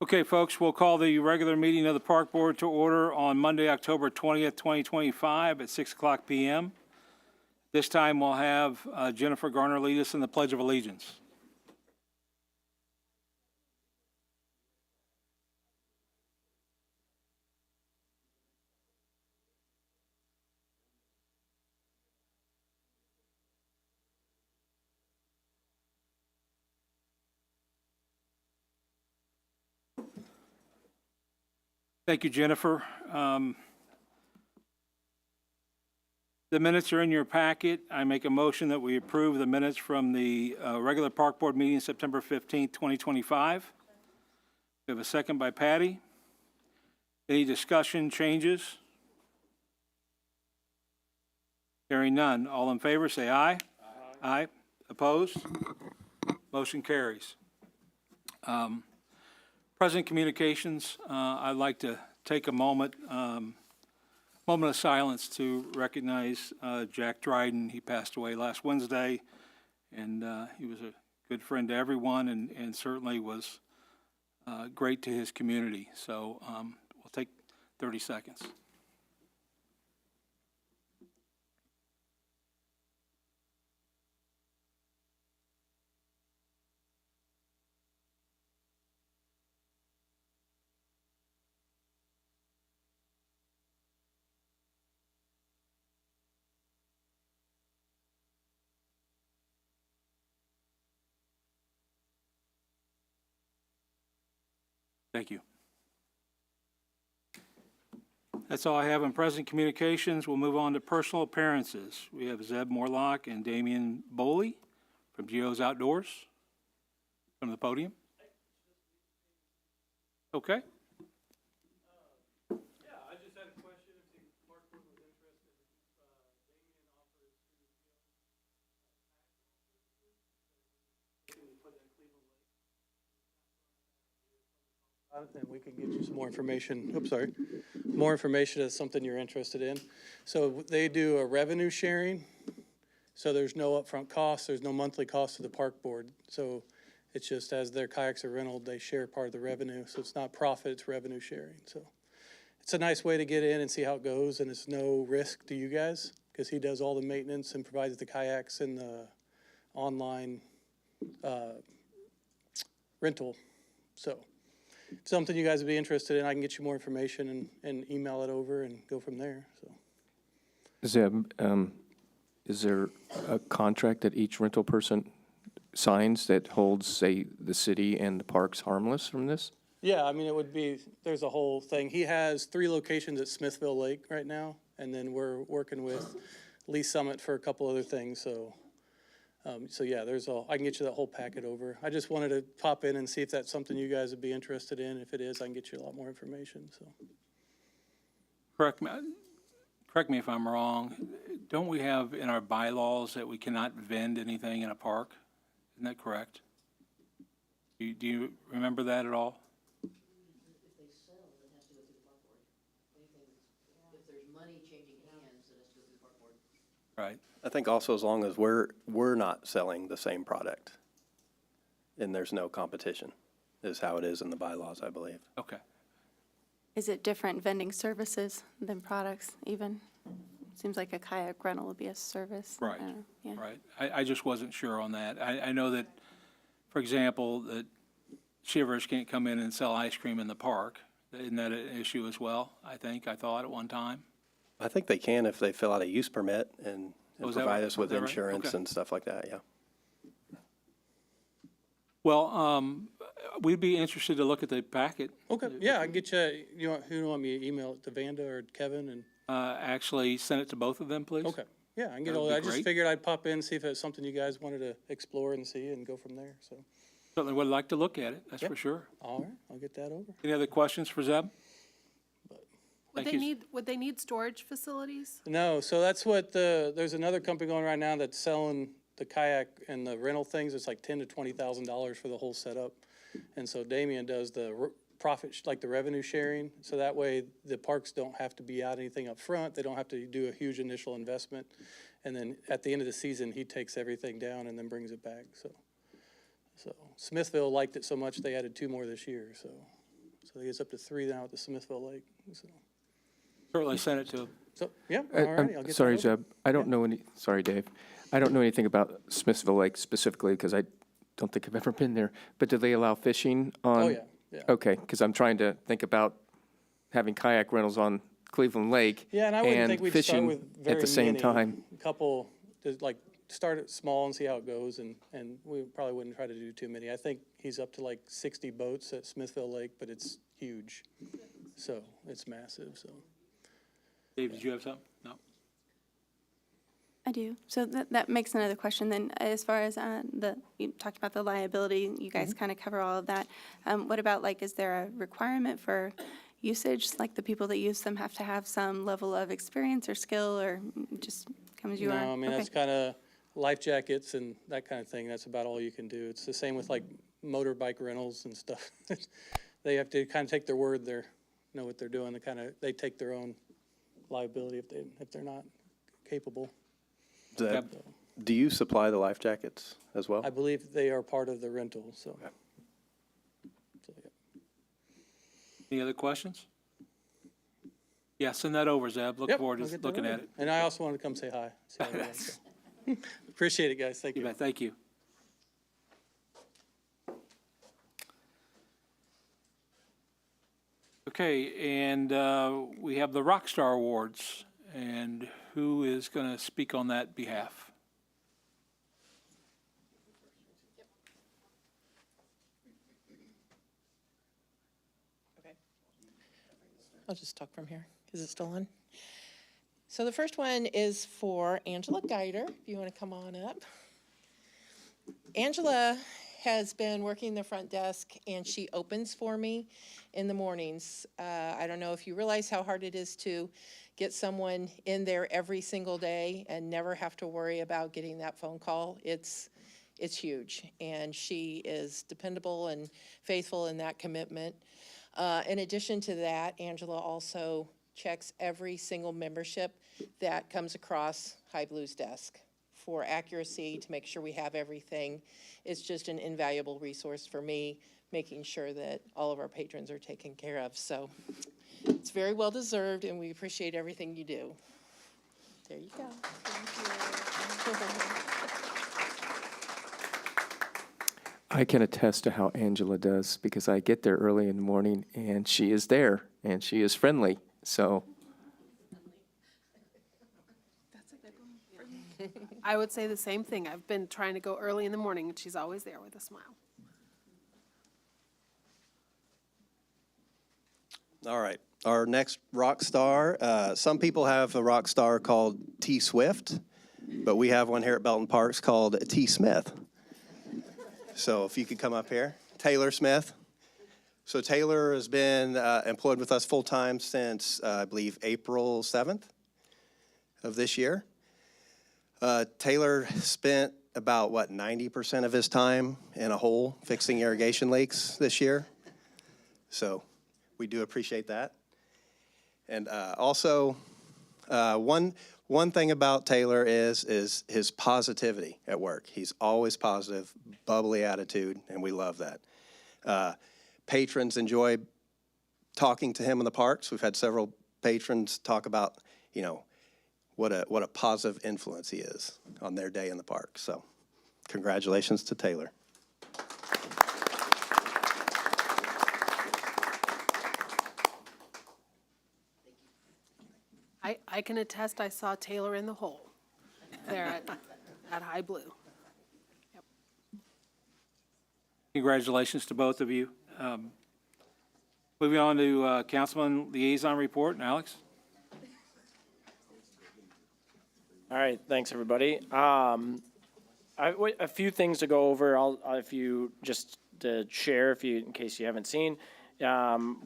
Okay, folks, we'll call the regular meeting of the Park Board to order on Monday, October 20th, 2025 at 6 o'clock p.m. This time we'll have Jennifer Garner lead us in the Pledge of Allegiance. Thank you, Jennifer. The minutes are in your packet. I make a motion that we approve the minutes from the regular Park Board meeting September 15th, 2025. We have a second by Patty. Any discussion, changes? Hearing none. All in favor, say aye. Aye. Opposed? Motion carries. President Communications, I'd like to take a moment of silence to recognize Jack Dryden. He passed away last Wednesday, and he was a good friend to everyone and certainly was great to his community. So we'll take 30 seconds. Thank you. That's all I have on President Communications. We'll move on to personal appearances. We have Zeb Morlock and Damian Boley from Geo's Outdoors from the podium. Okay. Yeah, I just had a question. If the Park Board was interested, Damian offers to put in Cleveland Lake. And we can get you some more information. Oops, sorry. More information is something you're interested in. So they do a revenue sharing. So there's no upfront cost. There's no monthly cost to the Park Board. So it's just as their kayaks are rented, they share part of the revenue. So it's not profit, it's revenue sharing. So it's a nice way to get in and see how it goes, and it's no risk to you guys because he does all the maintenance and provides the kayaks and the online rental. So if something you guys would be interested in, I can get you more information and email it over and go from there. So. Zeb, is there a contract that each rental person signs that holds, say, the city and the parks harmless from this? Yeah, I mean, it would be, there's a whole thing. He has 3 locations at Smithville Lake right now, and then we're working with Lee Summit for a couple other things. So yeah, I can get you that whole packet over. I just wanted to pop in and see if that's something you guys would be interested in. If it is, I can get you a lot more information. So. Correct me if I'm wrong. Don't we have in our bylaws that we cannot vend anything in a park? Isn't that correct? Do you remember that at all? If they sell, it has to go through the Park Board. If there's money changing hands, it has to go through the Park Board. Right. I think also as long as we're not selling the same product and there's no competition is how it is in the bylaws, I believe. Okay. Is it different vending services than products even? Seems like a kayak rental would be a service. Right. Yeah. Right. I just wasn't sure on that. I know that, for example, that Shivers can't come in and sell ice cream in the park. Isn't that an issue as well? I thought at one time. I think they can if they fill out a use permit and Oh, is that provide right? us with Is that right? insurance Okay. and stuff like that, yeah. Well, we'd be interested to look at the packet. Okay, yeah, I can get you, who do you want me to email it to, Vanda or Kevin? And Actually, send it to both of them, please. okay, yeah, I can get That all would that. be I just great. figured I'd pop in, see if it's something you guys wanted to explore and see and go from there, so. Certainly would like to look at it, that's Yeah. for sure. All right, I'll get that over. Any other questions for Zeb? Would Thank you. would they need storage facilities? No, so that's what there's another company going right now that's selling the kayak and the rental things. It's like $10,000 to $20,000 for the whole setup. And so Damian does the profit, like the revenue sharing. So that way the parks don't have to be out anything up front. They don't have to do a huge initial investment. And then at the end of the season, he takes everything down and then brings it back. So Smithville liked it so much, they added 2 more this year, so. So it's up to 3 now at the Smithville Lake, so. Certainly send it to him. So, yeah, I'm all righty, I'll get that sorry, over. Zeb, I don't know sorry, Dave. I don't know anything about Smithville Lake specifically because I don't think I've ever been there. But do they allow fishing on? Oh, yeah, yeah. Okay, because I'm trying to think about having kayak rentals on Cleveland Lake Yeah, and I wouldn't think we'd start fishing with very at the same many. time. A couple, just like, start it small and see how it goes, and we probably wouldn't try to do too many. I think he's up to like 60 boats at Smithville Lake, but it's huge. So, it's massive, so. Dave, did you have something? No? I do. So that makes another question then, as far as you talked about the liability, you guys kind of cover all of that. What about, like, is there a requirement for usage? Like, the people that use them have to have some level of experience or skill, or just come as you are? No, I mean, Okay. that's kind of life jackets and that kind of thing. That's about all you can do. It's the same with like motorbike rentals and stuff. They have to kind of take their word, know what they're doing. They take their own liability if they're not capable. Zeb, do you supply the life jackets as well? I believe they are part of the rental, so. Okay. So, yeah. Any other questions? Yeah, send that over, Zeb. Look Yep, forward I'll to get that looking over. at it. And I also wanted to come say hi. See everyone, so. Appreciate it, guys. Thank You you. bet, thank you. Okay, and we have the Rockstar Awards, and who is going to speak on that behalf? Okay. I'll just talk from here. Is it still on? So the first one is for Angela Geider, if you want to come on up. Angela has been working the front desk, and she opens for me in the mornings. I don't know if you realize how hard it is to get someone in there every single day and never have to worry about getting that phone call. It's huge, and she is dependable and faithful in that commitment. In addition to that, Angela also checks every single membership that comes across High Blue's desk for accuracy, to make sure we have everything. It's just an invaluable resource for me, making sure that all of our patrons are taken care of. So it's very well deserved, and we appreciate everything you do. There you go. Thank I can attest to how Angela does because I get there early in the morning and she is there and she is friendly. So I would say the same thing. I've been trying to go early in the morning, and she's always there with a smile. All right, our next rock star, some people have a rock star called T. Swift, but we have one here at Belton Parks called T. Smith. So if you could come up here, Taylor Smith. So Taylor has been employed with us full-time since, I believe, April 7th of this year. Taylor spent about, 90% of his time in a hole fixing irrigation leaks this year. So we do appreciate that. And also, one thing about Taylor is his positivity at work. He's always positive, bubbly attitude, and we love that. Patrons enjoy talking to him in the parks. We've had several patrons talk about, what a positive influence he is on their day in the park. So congratulations to Taylor. I can attest, I saw Taylor in the hole there at High Blue. Congratulations to both of you. Moving on to Councilman Liaison Report, Alex? All right, thanks, everybody. A few things to go over. If you just to share, in case you haven't seen.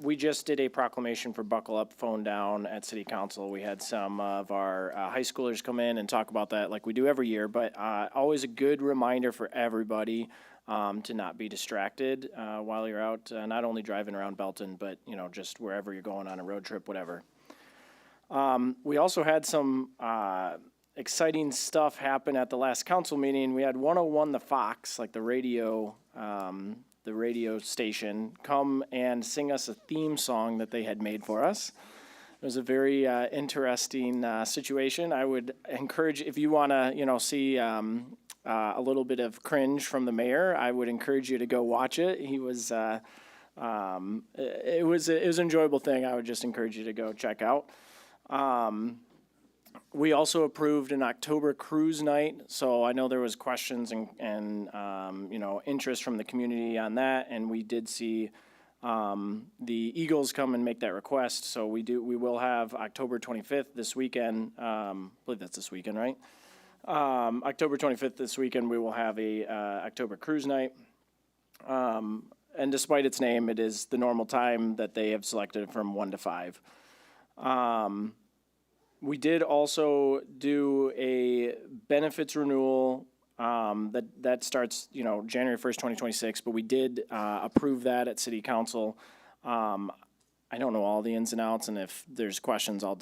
We just did a proclamation for Buckle Up, Phone Down at City Council. We had some of our high schoolers come in and talk about that like we do every year, but always a good reminder for everybody to not be distracted while you're out, not only driving around Belton, but, just wherever you're going on a road trip, whatever. We also had some exciting stuff happen at the last council meeting. We had 101 The Fox, like the radio the radio station, come and sing us a theme song that they had made for us. It was a very interesting situation. I would encourage, if you want to, see a little bit of cringe from the mayor, I would encourage you to go watch it. He was, it was an enjoyable thing. I would just encourage you to go check out. We also approved an October cruise night, so I know there was questions and interest from the community on that, and we did see the Eagles come and make that request. So we will have October 25th this weekend. I believe that's this weekend, right? October 25th this weekend, we will have a October cruise night. And despite its name, it is the normal time that they have selected from 1 to 5. We did also do a benefits renewal that starts, January 1st, 2026, but we did approve that at City Council. I don't know all the ins and outs, and if there's questions, I'll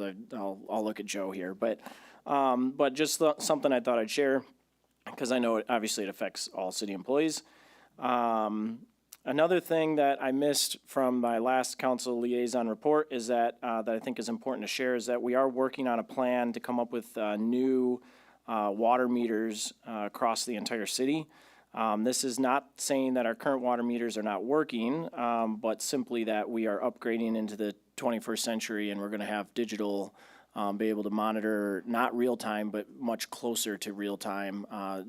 look at Joe here. But just something I thought I'd share, because I know obviously it affects all city employees. Another thing that I missed from my last council liaison report is that I think is important to share is that we are working on a plan to come up with new water meters across the entire city. This is not saying that our current water meters are not working, but simply that we are upgrading into the 21st century and we're going to have digital, be able to monitor not real time, but much closer to real time,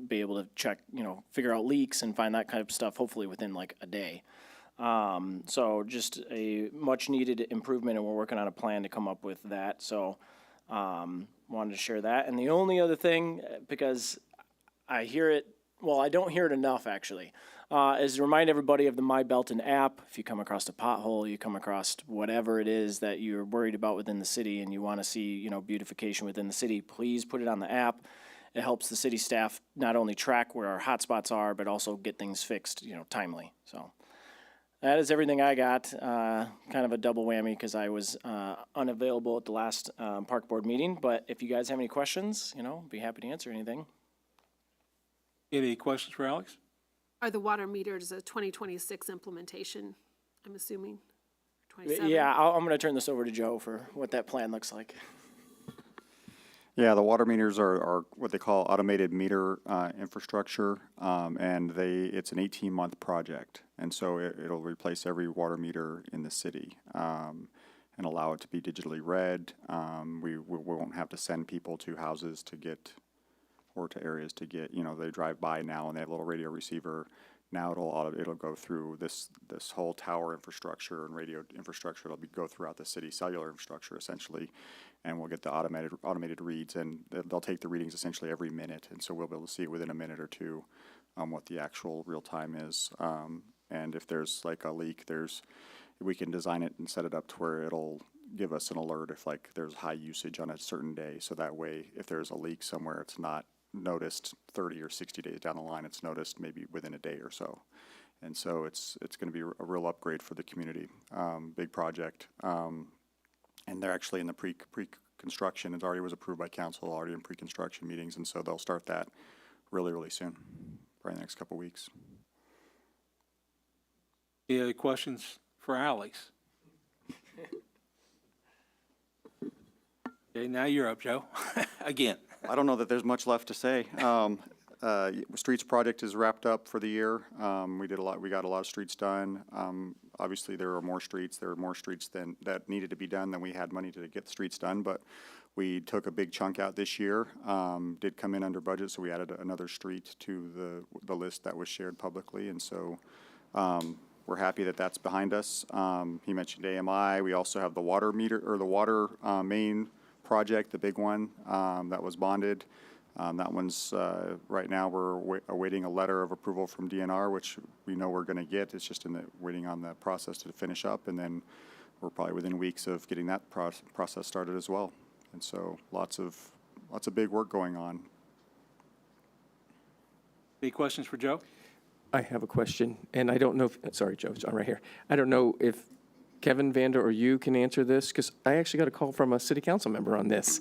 be able to check, figure out leaks and find that kind of stuff, hopefully within like a day. So just a much needed improvement, and we're working on a plan to come up with that. So wanted to share that. And the only other thing, because I hear it, well, I don't hear it enough actually, is to remind everybody of the My Belton app. If you come across a pothole, you come across whatever it is that you're worried about within the city and you want to see, beautification within the city, please put it on the app. It helps the city staff not only track where our hotspots are, but also get things fixed, timely. So that is everything I got. Kind of a double whammy because I was unavailable at the last park board meeting. But if you guys have any questions, be happy to answer anything. Any questions for Alex? Are the water meters a 2026 implementation, I'm assuming? 27? Yeah, I'm going to turn this over to Joe for what that plan looks like. Yeah, the water meters are what they call automated meter infrastructure, and it's an 18-month project, and so it'll replace every water meter in the city and allow it to be digitally read. We won't have to send people to houses to get, or to areas to get, they drive by now and they have a little radio receiver. Now it'll go through this whole tower infrastructure and radio infrastructure. It'll go throughout the city, cellular infrastructure essentially, and we'll get the automated reads, and they'll take the readings essentially every minute, and so we'll be able to see within a minute or two what the actual real time is. And if there's like a leak, we can design it and set it up to where it'll give us an alert if like there's high usage on a certain day, so that way if there's a leak somewhere, it's not noticed 30 or 60 days down the line. It's noticed maybe within a day or so. And so it's going to be a real upgrade for the community. Big project. And they're actually in the pre-construction. It already was approved by council, already in pre-construction meetings. And so they'll start that really, really soon, probably the next couple of weeks. Any other questions for Alex? Okay, now you're up, Joe. Again. I don't know that there's much left to say. Streets project is wrapped up for the year. We got a lot of streets done. Obviously, there were more streets that needed to be done than we had money to get the streets done, but we took a big chunk out this year. Did come in under budget, so we added another street to the list that was shared publicly, and so we're happy that that's behind us. He mentioned AMI. We also have the water meter, or the water main project, the big one that was bonded. That one's right now we're awaiting a letter of approval from DNR, which we know we're going to get. It's just waiting on the process to finish up, and then we're probably within weeks of getting that process started as well. And so lots of big work going on. Any questions for Joe? I have a question, and I don't know if, sorry, Joe, it's right here. I don't know if Kevin Vander or you can answer this, because I actually got a call from a city council member on this.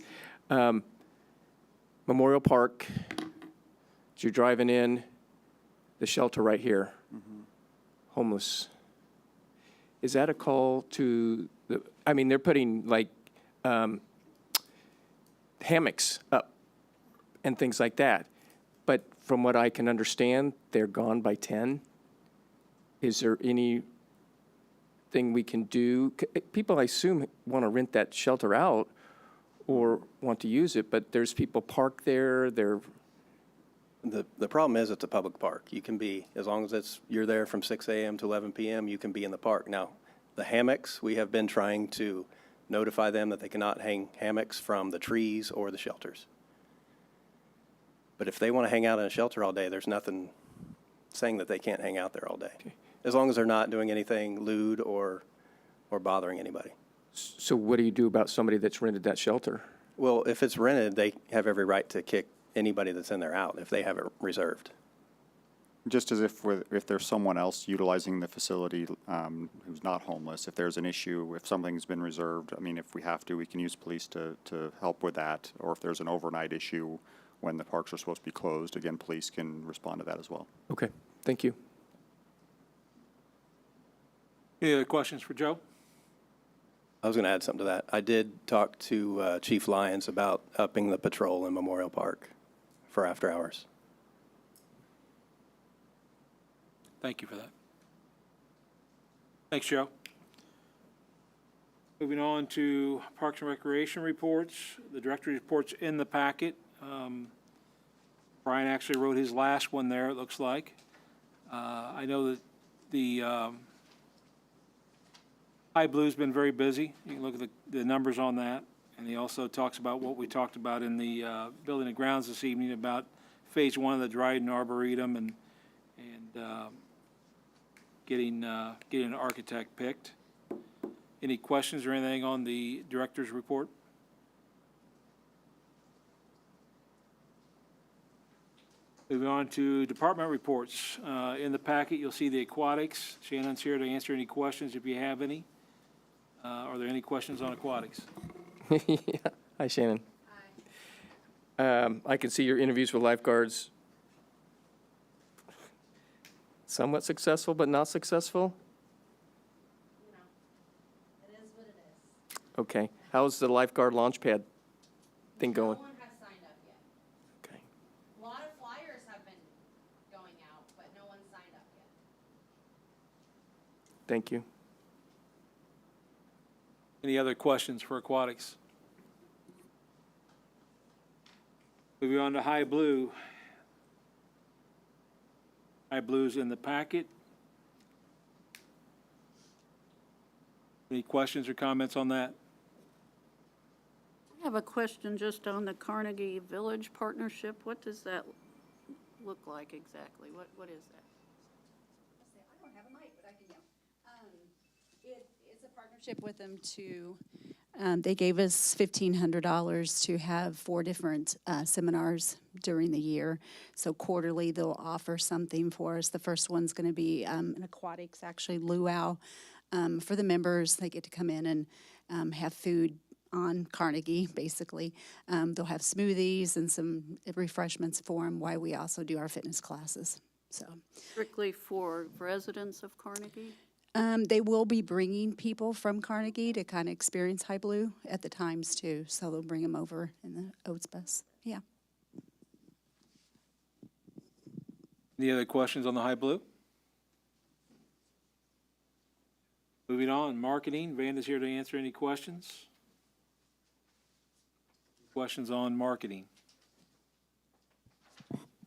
Memorial Park, as you're driving in, the shelter right here. homeless. Is that a call to the, I mean, they're putting like hammocks up and things like that. But from what I can understand, they're gone by 10. Is there anything we can do? People, I assume, want to rent that shelter out or want to use it, but there's people parked there, they're, The problem is it's a public park. You can be, as long as you're there from 6 a.m. to 11 p.m., you can be in the park. Now, the hammocks, we have been trying to notify them that they cannot hang hammocks from the trees or the shelters. But if they want to hang out in a shelter all day, there's nothing saying that they can't hang out there all day. As long as they're not doing anything lewd or bothering anybody. so what do you do about somebody that's rented that shelter? Well, if it's rented, they have every right to kick anybody that's in there out if they have it reserved. Just as if there's someone else utilizing the facility who's not homeless, if there's an issue, if something's been reserved, I mean, if we have to, we can use police to help with that. Or if there's an overnight issue when the parks are supposed to be closed, again, police can respond to that as well. Okay, thank you. Any other questions for Joe? I was going to add something to that. I did talk to Chief Lyons about upping the patrol in Memorial Park for after hours. Thank you for that. Thanks, Joe. Moving on to Parks and Recreation reports. The director's report's in the packet. Brian actually wrote his last one there, it looks like. I know that the High Blue's been very busy. You can look at the numbers on that. And he also talks about what we talked about in the Building and Grounds this evening about Phase 1 of the Dryden Arboretum and getting an architect picked. Any questions or anything on the director's report? Moving on to department reports. In the packet, you'll see the aquatics. Shannon's here to answer any questions if you have any. Are there any questions on aquatics? Yeah. Hi, Shannon. Hi. I can see your interviews with lifeguards. Somewhat successful, but not successful? It is what it is. Okay. How's the lifeguard launch pad thing going? No one has signed up yet. Okay. A lot of flyers have been going out, but no one's signed up yet. Thank you. Any other questions for aquatics? Moving on to High Blue. High Blue's in the packet. Any questions or comments on that? I have a question just on the Carnegie Village partnership. What does that look like exactly? What is that? I don't have a mic, but I can yell. It's a partnership with them to, they gave us $1,500 to have 4 different seminars during the year. So quarterly, they'll offer something for us. The first one's going to be an aquatics, actually luau. For the members, they get to come in and have food on Carnegie, basically. They'll have smoothies and some refreshments for them while we also do our fitness classes. So Strictly for residents of Carnegie? they will be bringing people from Carnegie to kind of experience High Blue at the times too. So they'll bring them over in the Oats bus. Yeah. Any other questions on the High Blue? Moving on, marketing. Vanda's here to answer any questions. Questions on marketing?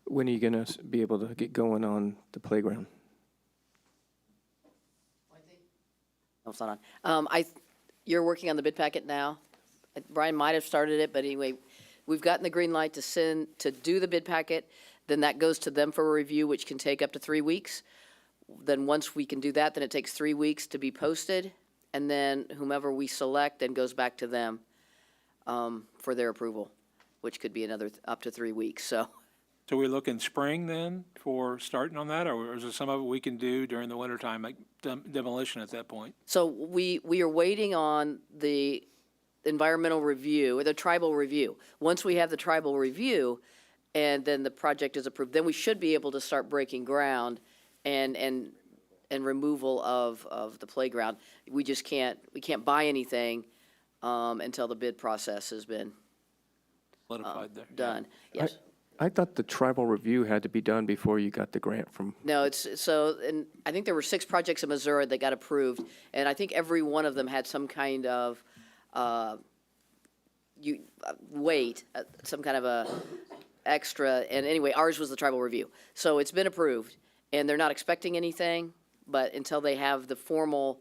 When are you going to be able to get going on the playground? Oh, it's not on. You're working on the bid packet now. Brian might have started it, but anyway, we've gotten the green light to do the bid packet. Then that goes to them for a review, which can take up to 3 weeks. Then once we can do that, then it takes 3 weeks to be posted. And then whomever we select then goes back to them for their approval, which could be another up to 3 weeks, so. So we're looking spring then for starting on that, or is there some of it we can do during the wintertime, like demolition at that point? So we are waiting on the environmental review, or the tribal review. Once we have the tribal review, and then the project is approved, then we should be able to start breaking ground and and removal of the playground. We can't buy anything, until the bid process has been Solidified there. done. Yes. I thought the tribal review had to be done before you got the grant from, No, and I think there were 6 projects in Missouri that got approved, and I think every one of them had some kind of, some kind of a extra, and anyway, ours was the tribal review. So it's been approved, and they're not expecting anything, but until they have the formal,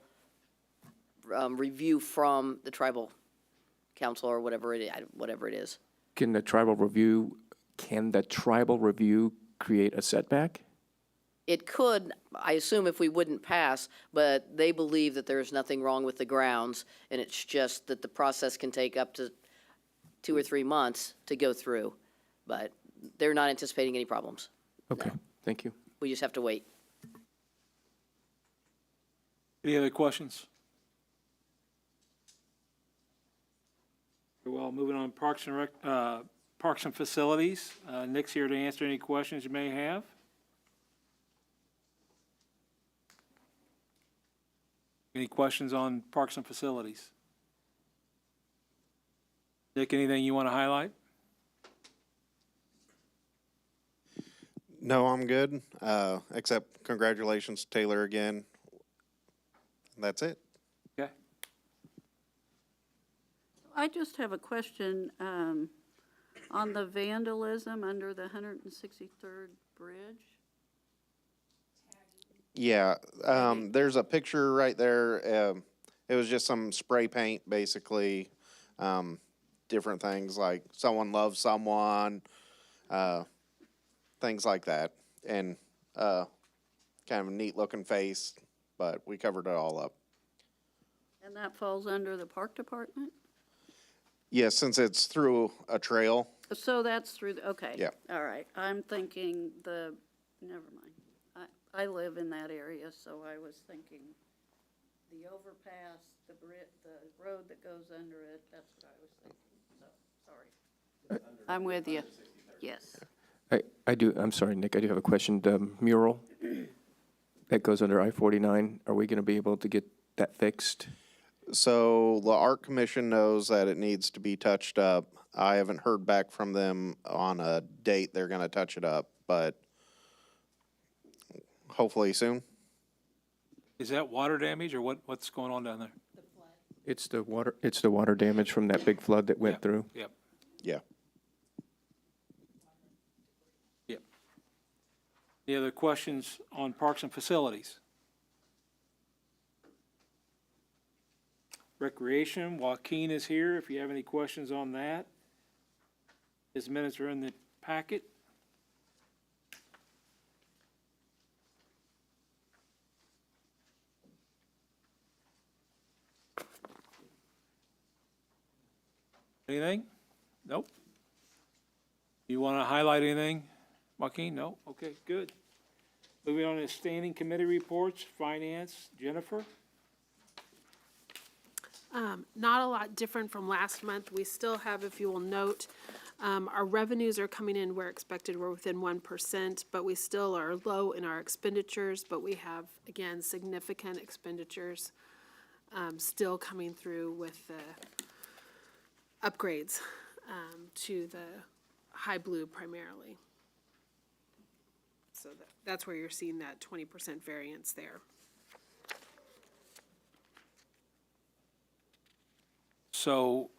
review from the tribal council or whatever it is. can the tribal review create a setback? It could, I assume, if we wouldn't pass, but they believe that there's nothing wrong with the grounds, and it's just that the process can take up to 2 or 3 months to go through. But they're not anticipating any problems. Okay, thank you. We just have to wait. Any other questions? Very well, moving on, Parks and Facilities. Nick's here to answer any questions you may have. Any questions on Parks and Facilities? Nick, anything you want to highlight? No, I'm good. Except congratulations, Taylor, again. That's it. Okay. I just have a question, on the vandalism under the 163rd Bridge. Yeah, there's a picture right there. It was just some spray paint, basically. Different things like someone loves someone, things like that. And kind of a neat looking face, but we covered it all up. And that falls under the park department? Yeah, since it's through a trail. So that's through, okay. Yeah. All right, I'm thinking never mind. I live in that area, so I was thinking the overpass, the road that goes under it, that's what I was thinking, so, sorry. I'm with you, yes. I'm sorry, Nick, I do have a question. The mural that goes under I-49, are we going to be able to get that fixed? So the Art Commission knows that it needs to be touched up. I haven't heard back from them on a date they're going to touch it up, but hopefully soon. Is that water damage or what's going on down there? It's the water damage from that big flood that went through. Yep, Yeah. yep. Any other questions on Parks and Facilities? Recreation, Joaquin is here if you have any questions on that. His minutes are in the packet. Anything? Nope. You want to highlight anything, Joaquin? No? Okay, good. Moving on to standing committee reports, Finance, Jennifer? Not a lot different from last month. We still have, if you will note, our revenues are coming in where expected. We're within 1%, but we still are low in our expenditures, but we have, again, significant expenditures still coming through with the upgrades to the high blue primarily. So that's where you're seeing that 20% variance there. So,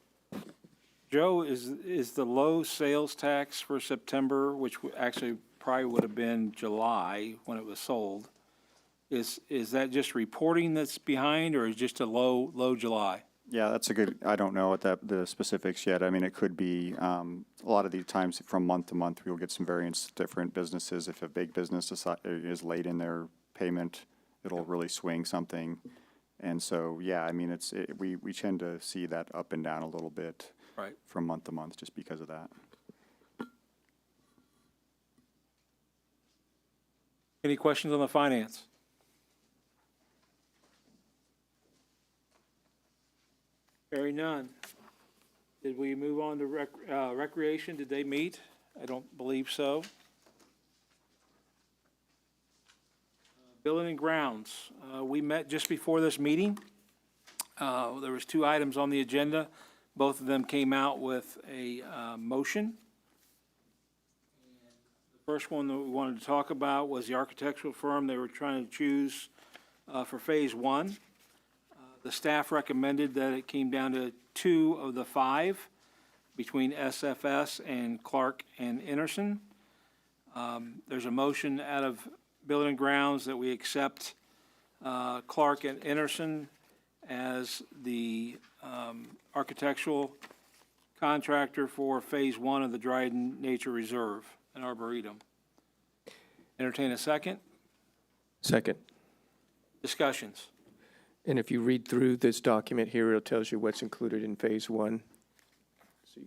Joe, is the low sales tax for September, which actually probably would have been July when it was sold, is that just reporting that's behind, or is just a low July? Yeah, that's a good, I don't know what the specifics yet. I mean, it could be, a lot of these times from month to month, we'll get some variance, different businesses. If a big business is late in their payment, it'll really swing something. And so, yeah, I mean, we tend to see that up and down a little bit Right. from month to month just because of that. Any questions on the finance? Hearing none. Did we move on to recreation? Did they meet? I don't believe so. Building and Grounds. We met just before this meeting. There was 2 items on the agenda. Both of them came out with a motion. The first one that we wanted to talk about was the architectural firm they were trying to choose for Phase 1. The staff recommended that it came down to 2 of the 5 between SFS and Clark and Anderson. There's a motion out of Building and Grounds that we accept Clark and Anderson as the architectural contractor for Phase 1 of the Dryden Nature Reserve and Arboretum. Entertain a second. Second. Discussions. And if you read through this document here, it tells you what's included in Phase 1. So,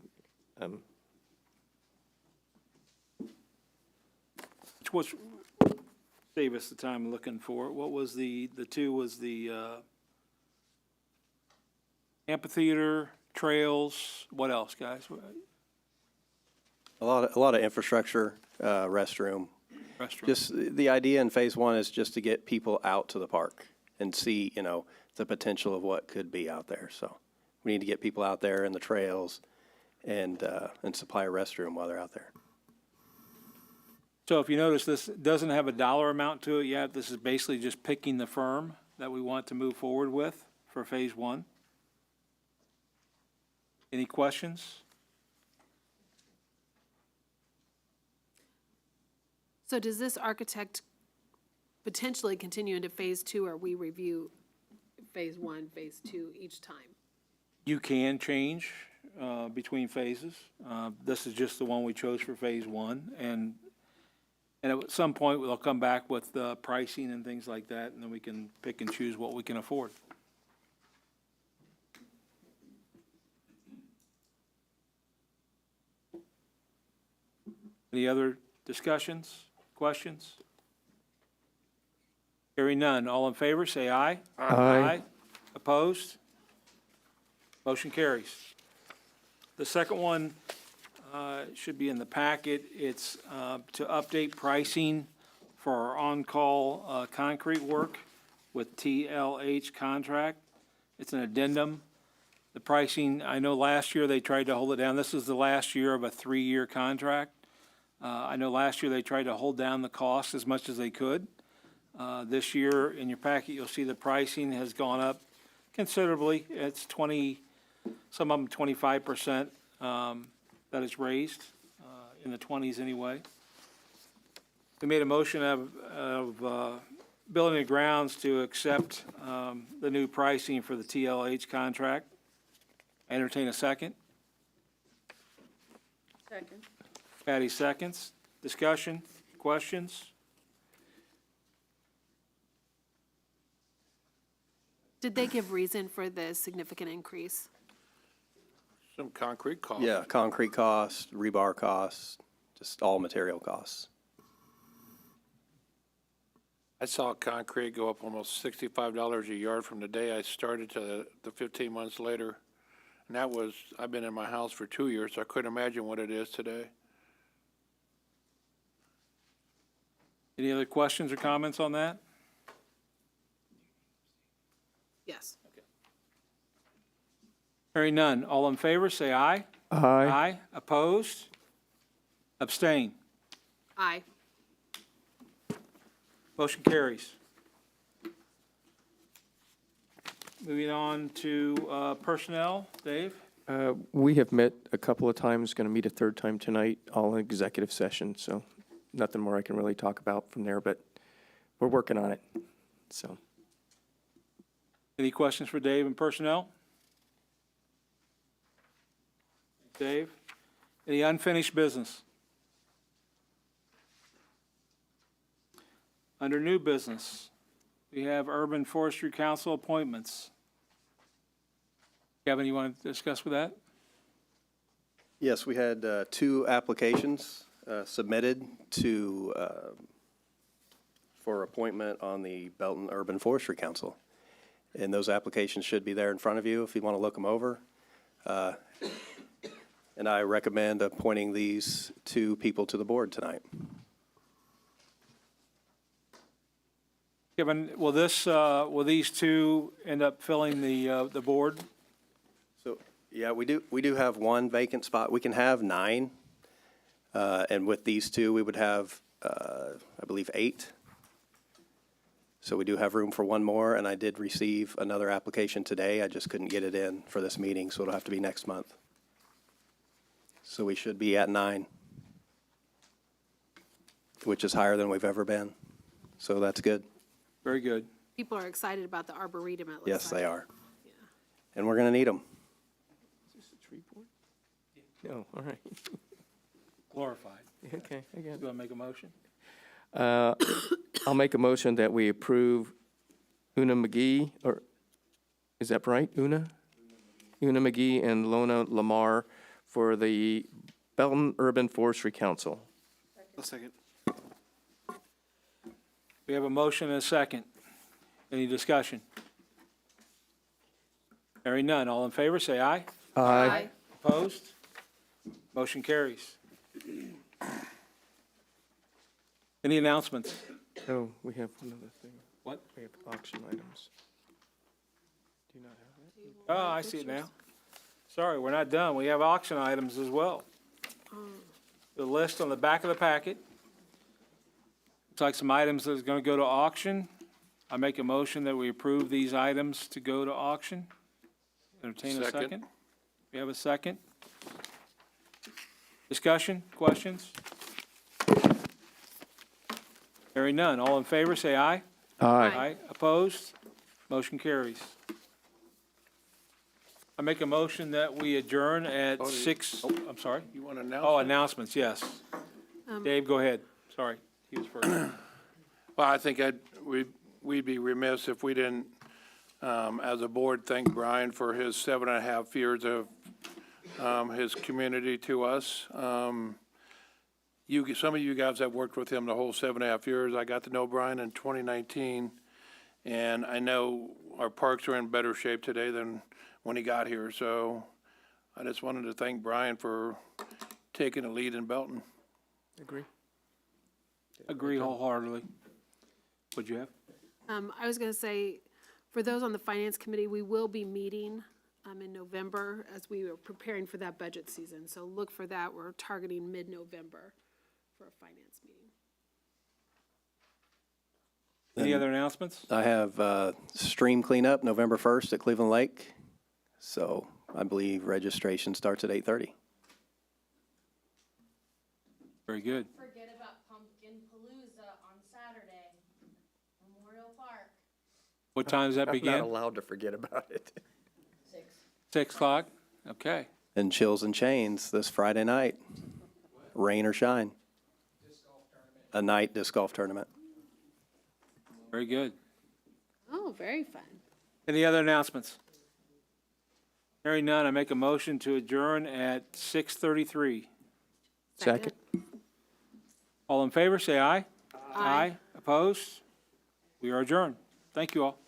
Which save us the time looking for it. What was the 2 was the amphitheater, trails, what else, guys? A lot of infrastructure, restroom. Restaurant. Just the idea in Phase 1 is just to get people out to the park and see, the potential of what could be out there. So we need to get people out there in the trails and supply a restroom while they're out there. So if you notice, this doesn't have a dollar amount to it yet. This is basically just picking the firm that we want to move forward with for Phase 1. Any questions? So does this architect potentially continue into Phase 2, or we review Phase 1, Phase 2 each time? You can change between phases. This is just the one we chose for Phase 1, and at some point, we'll come back with pricing and things like that, and then we can pick and choose what we can afford. Any other discussions, questions? Hearing none. All in favor, say aye. Aye. Opposed? Motion carries. The second one should be in the packet. It's to update pricing for our on-call concrete work with TLH contract. It's an addendum. The pricing, I know last year they tried to hold it down. This is the last year of a 3-year contract. I know last year they tried to hold down the cost as much as they could. This year, in your packet, you'll see the pricing has gone up considerably. It's 20, some of them 25% that is raised, in the 20s anyway. We made a motion of Building and Grounds to accept the new pricing for the TLH contract. Entertain a second. Second. Patty seconds. Discussion, questions? Did they give reason for the significant increase? Some concrete costs. Yeah, concrete costs, rebar costs, just all material costs. I saw concrete go up almost $65 a yard from the day I started to the 15 months later. And that was, I've been in my house for 2 years, so I couldn't imagine what it is today. Any other questions or comments on that? Yes. Hearing none. All in favor, say aye. Aye. Aye. Opposed? Abstain. Aye. Motion carries. Moving on to personnel. Dave? We have met a couple of times, going to meet a third time tonight, all in executive session, so nothing more I can really talk about from there, but we're working on it, so. Any questions for Dave and personnel? Dave? Any unfinished business? Under new business, we have Urban Forestry Council appointments. Kevin, you want to discuss with that? Yes, we had 2 applications submitted for appointment on the Belton Urban Forestry Council. And those applications should be there in front of you if you want to look them over. And I recommend appointing these 2 people to the board tonight. Kevin, will these two end up filling the board? So, yeah, we do have one vacant spot. We can have 9. And with these two, we would have, I believe, 8. So we do have room for one more, and I did receive another application today. I just couldn't get it in for this meeting, so it'll have to be next month. So we should be at 9, which is higher than we've ever been. So that's good. Very good. People are excited about the Arboretum, it looks like. Yes, they are. And we're going to need them. Is this a tree board? No, all right. Glorified. Okay, I got You it. want to make a motion? I'll make a motion that we approve Una McGee, or, is that right, Una? Una McGee and Lona Lamar for the Belton Urban Forestry Council. A second. We have a motion and a second. Any discussion? Hearing none. All in favor, say aye. Aye. Opposed? Motion carries. Any announcements? Oh, we have one other thing. What? We have auction items. Do you not have that? Oh, I see it now. Sorry, we're not done. We have auction items as well. The list on the back of the packet. Looks like some items that's going to go to auction. I make a motion that we approve these items to go to auction. Entertain a Second. second. We have a second. Discussion, questions? Hearing none. All in favor, say aye. Aye. Opposed? Motion carries. I make a motion that we adjourn at 6, I'm sorry. You want to announce? Oh, announcements, yes. Dave, go ahead. Sorry, he was first. Well, I think we'd be remiss if we didn't, as a board, thank Brian for his 7.5 years of his community to us. Some of you guys have worked with him the whole 7.5 years. I got to know Brian in 2019, and I know our parks are in better shape today than when he got here. So I just wanted to thank Brian for taking the lead in Belton. Agree. Agree wholeheartedly. What'd you have? I was going to say, for those on the Finance Committee, we will be meeting in November as we are preparing for that budget season. So look for that. We're targeting mid-November for a finance meeting. Any other announcements? I have stream cleanup November 1st at Cleveland Lake. So I believe registration starts at 8:30. Very good. Forget about Pumpkin Palooza on Saturday, Memorial Park. What time does that I'm not begin? allowed to forget about it. 6 o'clock? Okay. And Chills and Chains this Friday night, rain or shine. A night disc golf tournament. Very good. Oh, very fun. Any other announcements? Hearing none, I make a motion to adjourn at 6:33. Second. All in favor, say aye. Aye. Opposed? We are adjourned. Thank you all.